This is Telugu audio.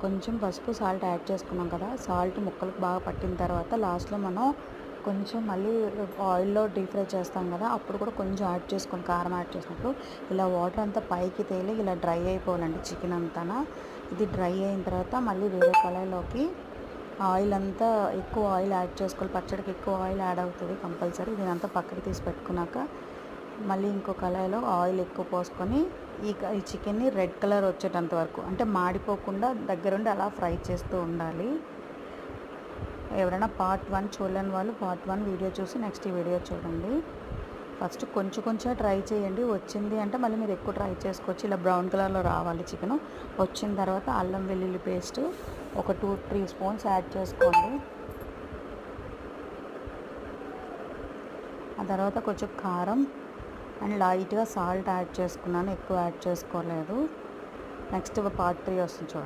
కొంచెం పసుపు సాల్ట్ యాడ్ చేసుకున్నాం కదా, సాల్ట్ ముక్కలకు బాగా పట్టిన తర్వాత లాస్ట్లో మనం కొంచెం మళ్ళీ ఆయిల్లో డీప్ ఫ్రై చేస్తాం కదా, అప్పుడు కూడా కొంచెం యాడ్ చేసుకొని కారం యాడ్ చేసినప్పుడు ఇలా వాటర్ అంతా పైకి తేలి ఇలా డ్రై అయిపోవాలండి చికెన్ అంతా. ఇది డ్రై అయిన తర్వాత మళ్ళీ వేరే కళాయిలోకి ఆయిల్ అంతా ఎక్కువ ఆయిల్ యాడ్ చేసుకోవాలి. పచ్చడికి ఎక్కువ ఆయిల్ యాడ్ అవుతుంది కంపల్సరీ. దీనంతా పక్కకి తీసి పెట్టుకున్నాక మళ్ళీ ఇంకో కళాయిలో ఆయిల్ ఎక్కువ పోసుకొని ఈ చికెన్ని రెడ్ కలర్ వచ్చేటంత వరకు, అంటే మాడిపోకుండా దగ్గరుండి అలా ఫ్రై చేస్తూ ఉండాలి. ఎవరైనా పార్ట్ 1 చూడలేని వాళ్ళు పార్ట్ 1 వీడియో చూసి నెక్స్ట్ ఈ వీడియో చూడండి. ఫస్ట్ కొంచెం ట్రై చేయండి, వచ్చింది అంటే మళ్ళీ మీరు ఎక్కువ ట్రై చేసుకోవచ్చు. ఇలా బ్రౌన్ కలర్లో రావాలి చికెను. వచ్చిన తర్వాత అల్లం వెల్లుల్లి పేస్ట్ ఒక 2-3 స్పూన్స్ యాడ్ చేసుకోండి. ఆ తర్వాత కొంచెం కారం అండ్ లైట్గా సాల్ట్ యాడ్ చేసుకున్నాను, ఎక్కువ యాడ్ చేసుకోలేదు. నెక్స్ట్ పార్ట్ 3 వస్తుంది చూడండి.